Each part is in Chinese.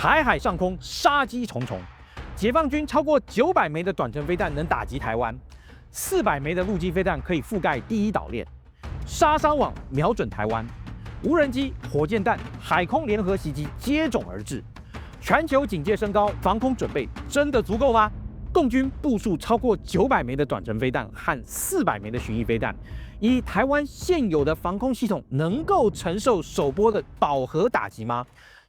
台海上空杀机重重，解放军超过900枚的短程飞弹能打击台湾，400枚的陆基飞弹可以覆盖第一岛链，杀伤网瞄准台湾，无人机、火箭弹、海空联合袭击接踵而至，全球警戒升高，防空准备真的足够吗？共军部署超过900枚的短程飞弹和400枚的巡弋飞弹，以台湾现有的防空系统能够承受首波的饱和打击吗？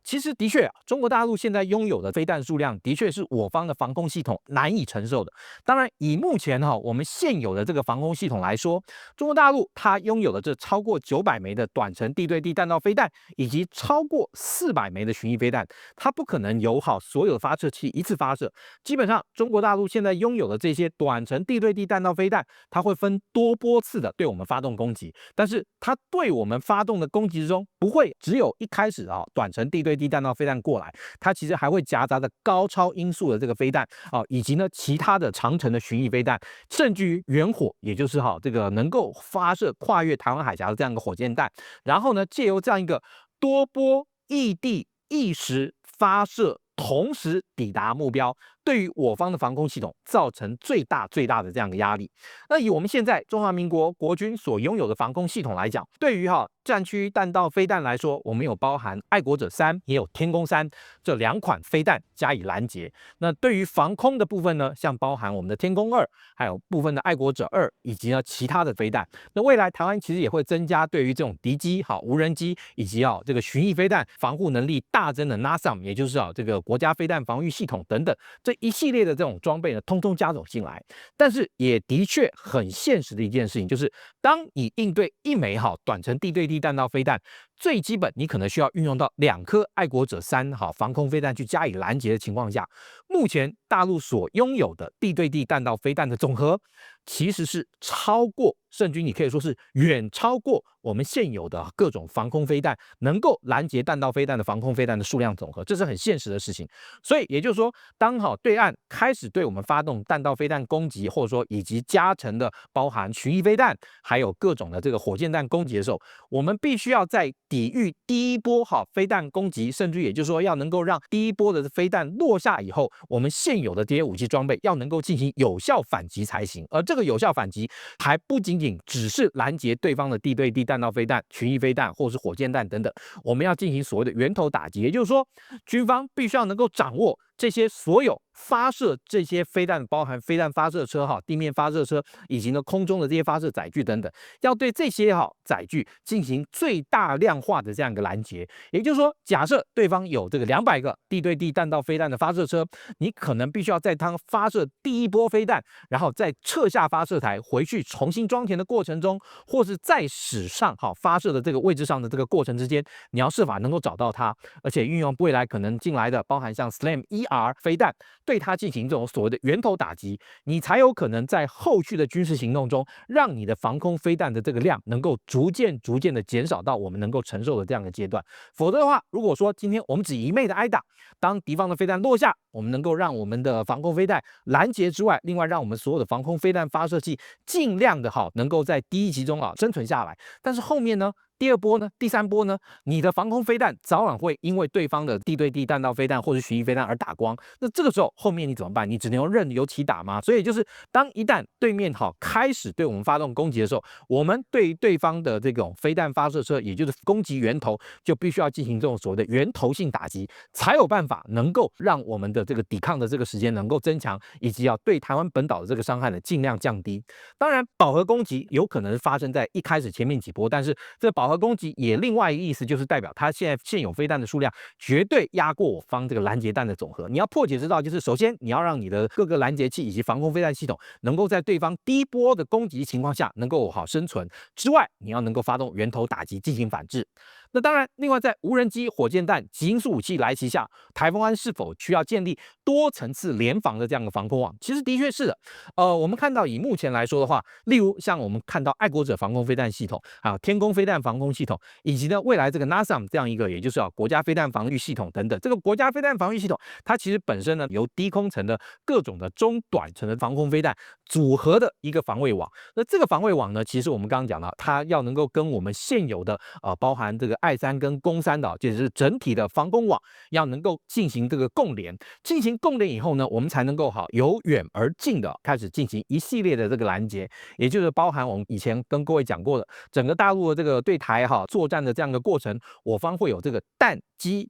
其实的确中国大陆现在拥有的飞弹数量，的确是我方的防空系统难以承受的。当然，以目前我们现有的这个防空系统来说，中国大陆它拥有的这超过900枚的短程地对地弹道飞弹，以及超过400枚的巡弋飞弹，它不可能有所有的发射器一次发射。基本上，中国大陆现在拥有的这些短程地对地弹道飞弹，它会分多波次的对我们发动攻击，但是它对我们发动的攻击之中，不会只有一开始短程地对地弹道飞弹过来，它其实还会夹杂着高超音速的这个飞弹以及呢其他的长程的巡弋飞弹，甚至于远火，也就是这个能够发射跨越台湾海峡的这样一个火箭弹，然后呢借由这样一个多波异地异时发射，同时抵达目标，对于我方的防空系统造成最大的这样的压力。那以我们现在中华民国国军所拥有的防空系统来讲，对于战区弹道飞弹来说，我们有包含爱国者3，也有天弓3这2款飞弹加以拦截。那对于防空的部分呢，像包含我们的天弓2，还有部分的爱国者2，以及呢其他的飞弹。那未来台湾其实也会增加对于这种敌机、无人机以及这个巡弋飞弹防护能力大增的 NASAM， 也就是这个国家飞弹防御系统等等这一系列的这种装备呢，通通加总进来。但是也的确很现实的一件事情，就是当你应对1枚短程地对地弹道飞弹，最基本你可能需要运用到2颗爱国者3防空飞弹去加以拦截的情况下，目前大陆所拥有的地对地弹道飞弹的总和，其实是超过，甚至你可以说是远超过我们现有的各种防空飞弹能够拦截弹道飞弹的防空飞弹的数量总和，这是很现实的事情。所以也就是说，当对岸开始对我们发动弹道飞弹攻击，或者说以及加成的包含巡弋飞弹，还有各种的这个火箭弹攻击的时候，我们必须要在抵御第一波飞弹攻击，甚至也就是说要能够让第一波的飞弹落下以后，我们现有的这些武器装备要能够进行有效反击才行。而这个有效反击还不仅仅只是拦截对方的地对地弹道飞弹、巡弋飞弹或是火箭弹等等，我们要进行所谓的源头打击，也就是说，军方必须要能够掌握这些所有发射这些飞弹，包含飞弹发射车、地面发射车以及呢空中的这些发射载具等等，要对这些载具进行最大量化的这样一个拦截。也就是说，假设对方有这个200个地对地弹道飞弹的发射车，你可能必须要在它发射第一波飞弹，然后再撤下发射台回去重新装填的过程中，或是在史上发射的这个位置上的这个过程之间，你要设法能够找到它，而且运用未来可能进来的包含像 SLAM-ER 飞弹，对它进行这种所谓的源头打击，你才有可能在后续的军事行动中，让你的防空飞弹的这个量能够逐渐的减少到我们能够承受的这样的阶段。否则的话，如果说今天我们只一昧的挨打，当敌方的飞弹落下，我们能够让我们的防空飞弹拦截之外，另外让我们所有的防空飞弹发射器尽量的能够在第一击中生存下来。但是后面呢？第2波呢？第3波呢？你的防空飞弹早晚会因为对方的地对地弹道飞弹或是巡弋飞弹而打光。那这个时候后面你怎么办？你只能用任由其打吗？所以就是当一旦对面开始对我们发动攻击的时候，我们对于对方的这种飞弹发射车，也就是攻击源头，就必须要进行这种所谓的源头性打击，才有办法能够让我们的这个抵抗的这个时间能够增强，以及要对台湾本岛的这个伤害呢尽量降低。当然，饱和攻击有可能发生在一开始前面几波，但是这饱和攻击也另外一个意思就是代表它现有飞弹的数量绝对压过我方这个拦截弹的总和。你要破解之道就是首先你要让你的各个拦截器以及防空飞弹系统能够在对方第一波的攻击情况下能够生存之外，你要能够发动源头打击进行反制。那当然，另外在无人机、火箭弹、极音速武器来袭下，台湾是否需要建立多层次联防的这样的防空网？其实的确是的。我们看到以目前来说的话，例如像我们看到爱国者防空飞弹系统，还有天弓飞弹防空系统，以及呢未来这个 NASAM 这样一个，也就是国家飞弹防御系统等等。这个国家飞弹防御系统，它其实本身呢由低空层的各种的中短程的防空飞弹组合的一个防卫网。那这个防卫网呢，其实我们刚刚讲到，它要能够跟我们现有的包含这个爱三跟攻三的，就是整体的防空网要能够进行这个共联。进行共联以后呢，我们才能够由远而近的开始进行一系列的这个拦截，也就是包含我们以前跟各位讲过的，整个大陆的这个对台作战的这样一个过程，我方会有这个弹机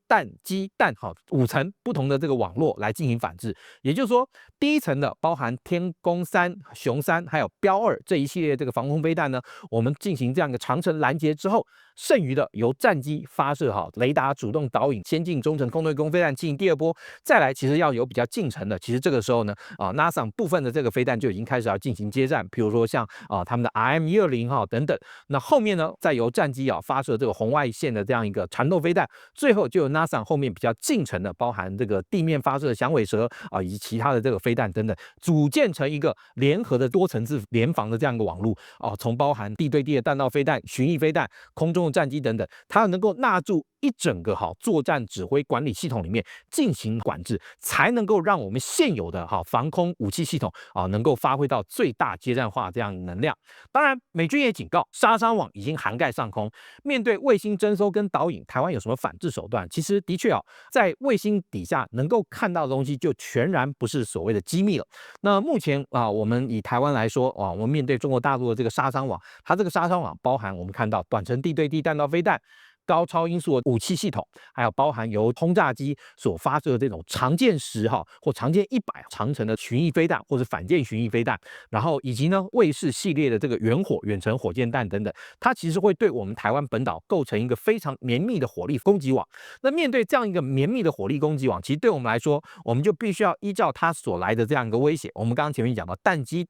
5层不同的这个网络来进行反制。也就是说，第一层的包含天宫3、雄3还有标2这一系列这个防空飞弹呢，我们进行这样一个长程拦截之后，剩余的由战机发射雷达主动导引先进中程空对空飞弹进行第二波，再来其实要有比较近程的，其实这个时候呢，NASAM 部分的这个飞弹就已经开始要进行接战，比如说像他们的 RM120等等，那后面呢再由战机发射这个红外线的这样一个缠斗飞弹，最后就有 NASAM 后面比较近程的，包含这个地面发射的响尾蛇以及其他的这个飞弹等等，组建成一个联合的多层次联防的这样一个网络从包含地对地的弹道飞弹、巡弋飞弹、空中的战机等等，它能够纳入一整个作战指挥管理系统里面进行管制，才能够让我们现有的防空武器系统能够发挥到最大接战化这样的能量。当然，美军也警告，杀伤网已经涵盖上空，面对卫星征收跟导引，台湾有什么反制手段？其实的确在卫星底下能够看到的东西就全然不是所谓的机密了。那目前我们以台湾来说我们面对中国大陆的这个杀伤网，它这个杀伤网包含我们看到短程地对地弹道飞弹、高超音速的武器系统，还有包含由轰炸机所发射的这种长剑10或长剑100长程的巡弋飞弹，或是反舰巡弋飞弹，然后以及呢卫士系列的这个远程火箭弹等等，它其实会对我们台湾本岛构成一个非常绵密的火力攻击网。那面对这样一个绵密的火力攻击网，其实对我们来说，我们就必须要依照它所来的这样一个威胁，我们刚刚前面讲到弹机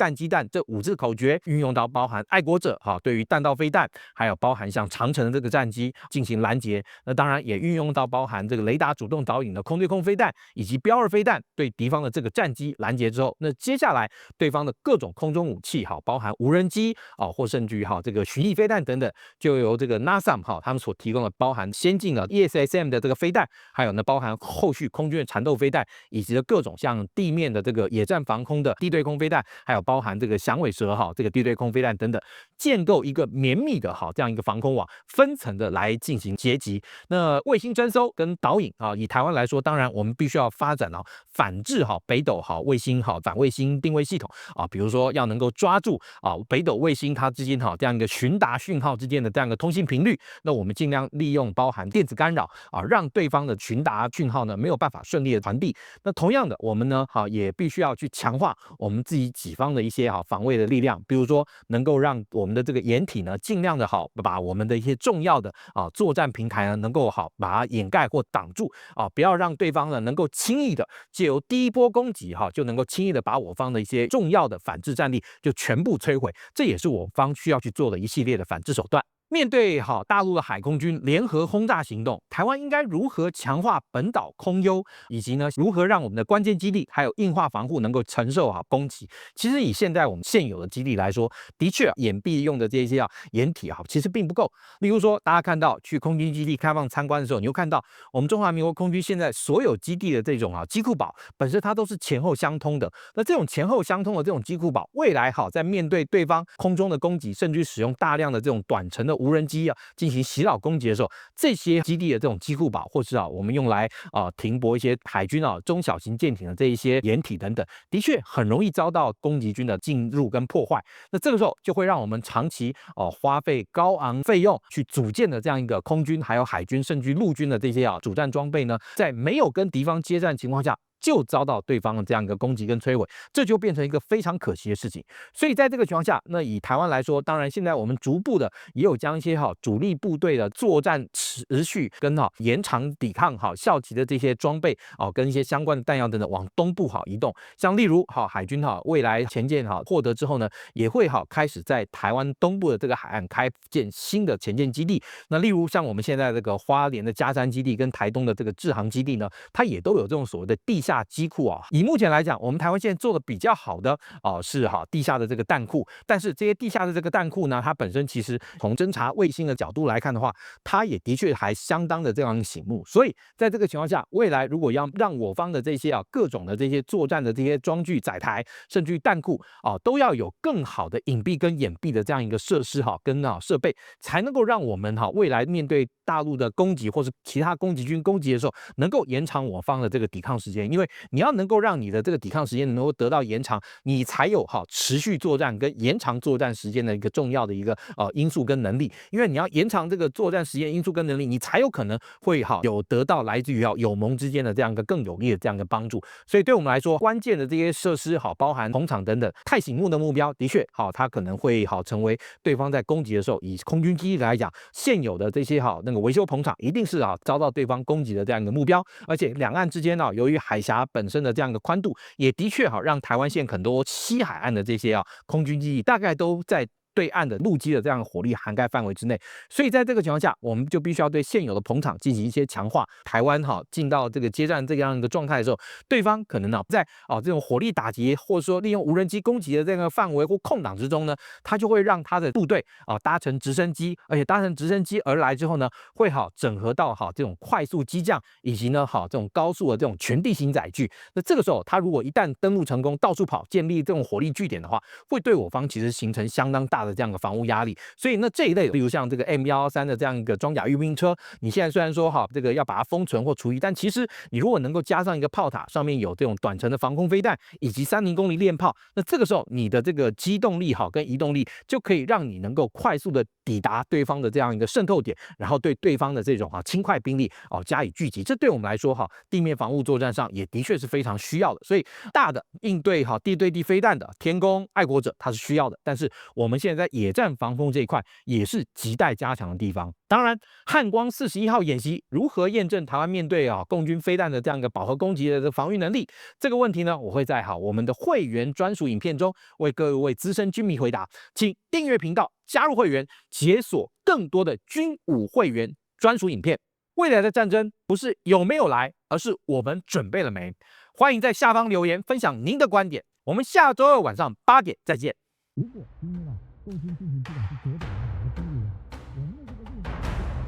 这5字口诀，运用到包含爱国者对于弹道飞弹，还有包含像长程的这个战机进行拦截，那当然也运用到包含这个雷达主动导引的空对空飞弹以及标2飞弹对敌方的这个战机拦截之后，那接下来对方的各种空中武器包含无人机或甚至于这个巡弋飞弹等等，就由这个 NASAM 他们所提供的包含先进的 ESSM 的这个飞弹，还有呢包含后续空军的缠斗飞弹，以及各种像地面的这个野战防空的地对空飞弹，还有包含这个响尾蛇这个地对空飞弹等等，建构一个绵密的这样一个防空网，分层的来进行截击。那卫星征收跟导引以台湾来说，当然我们必须要发展反制北斗卫星反卫星定位系统比如说要能够抓住北斗卫星它之间这样一个询答讯号之间的这样一个通信频率，那我们尽量利用包含电子干扰让对方的询答讯号呢没有办法顺利的传递。那同样的，我们呢也必须要去强化我们自己己方的一些防卫的力量，比如说能够让我们的这个掩体呢尽量的把我们的一些重要的作战平台呢能够把它掩盖或挡住不要让对方呢能够轻易的借由第一波攻击就能够轻易的把我方的一些重要的反制战力就全部摧毁，这也是我方需要去做的一系列的反制手段。面对大陆的海空军联合轰炸行动，台湾应该如何强化本岛空优，以及呢如何让我们的关键基地还有硬化防护能够承受攻击？其实以现在我们现有的基地来说，的确掩蔽用的这些掩体其实并不够。例如说，大家看到去空军基地开放参观的时候，你会看到我们中华民国空军现在所有基地的这种机库堡本身它都是前后相通的。那这种前后相通的这种机库堡，未来在面对对方空中的攻击，甚至使用大量的这种短程的无人机进行袭扰攻击的时候，这些基地的这种机库堡，或是我们用来停泊一些海军中小型舰艇的这一些掩体等等，的确很容易遭到攻击军的进入跟破坏。那这个时候就会让我们长期花费高昂费用去组建的这样一个空军还有海军甚至陆军的这些主战装备呢，在没有跟敌方接战情况下，就遭到对方的这样一个攻击跟摧毁，这就变成一个非常可惜的事情。所以在这个情况下，那以台湾来说，当然现在我们逐步的也有将一些主力部队的作战持续跟延长抵抗效期的这些装备跟一些相关的弹药等等往东部移动。像例如海军未来前舰获得之后呢，也会开始在台湾东部的这个海岸开建新的前舰基地。那例如像我们现在这个花莲的嘉山基地跟台东的这个志航基地呢，它也都有这种所谓的地下下机库啊。以目前来讲，我们台湾现在做的比较好的是地下的这个弹库，但是这些地下的这个弹库呢，它本身其实从侦察卫星的角度来看的话，它也的确还相当的这样醒目。所以在这个情况下，未来如果要让我方的这些各种的这些作战的这些装具载台，甚至于弹库都要有更好的隐蔽跟掩蔽的这样一个设施跟设备，才能够让我们未来面对大陆的攻击或是其他攻击军攻击的时候，能够延长我方的这个抵抗时间。因为你要能够让你的这个抵抗时间能够得到延长，你才有持续作战跟延长作战时间的一个重要的一个因素跟能力。因为你要延长这个作战时间因素跟能力，你才有可能会有得到来自于友盟之间的这样一个更有力的这样一个帮助。所以对我们来说，关键的这些设施包含铜厂等等，太醒目的目标，的确它可能会成为对方在攻击的时候，以空军基地来讲，现有的这些那个维修棚厂一定是遭到对方攻击的这样一个目标。而且两岸之间由于海峡本身的这样一个宽度，也的确让台湾县很多西海岸的这些空军基地大概都在对岸的陆基的这样的火力涵盖范围之内。所以在这个情况下，我们就必须要对现有的棚厂进行一些强化。台湾进到这个接战这样一个状态的时候，对方可能在这种火力打击，或者说利用无人机攻击的这个范围或空档之中呢，他就会让他的部队搭乘直升机，而且搭乘直升机而来之后呢，会整合到这种快速机降，以及呢这种高速的这种全地形载具。那这个时候，他如果一旦登陆成功，到处跑，建立这种火力据点的话，会对我方其实形成相当大的这样的防务压力。所以那这一类，例如像这个 M113的这样一个装甲运兵车，你现在虽然说这个要把它封存或除役，但其实你如果能够加上一个炮塔，上面有这种短程的防空飞弹以及30公里链炮，那这个时候你的这个机动力跟移动力就可以让你能够快速的抵达对方的这样一个渗透点，然后对对方的这种轻快兵力加以聚集。这对我们来说地面防务作战上也的确是非常需要的。所以大的应对地对地飞弹的天弓、爱国者它是需要的，但是我们现在在野战防空这一块也是亟待加强的地方。当然，汉光41号演习如何验证台湾面对共军飞弹的这样一个饱和攻击的防御能力，这个问题呢，我会在我们的会员专属影片中为各位资深军迷回答。请订阅频道，加入会员，解锁更多的军武会员专属影片。未来的战争不是有没有来，而是我们准备了没。欢迎在下方留言分享您的观点。我们下周二晚上8点再见。如果今天共军进行不管是左转也好，或中路也好，我们的这个路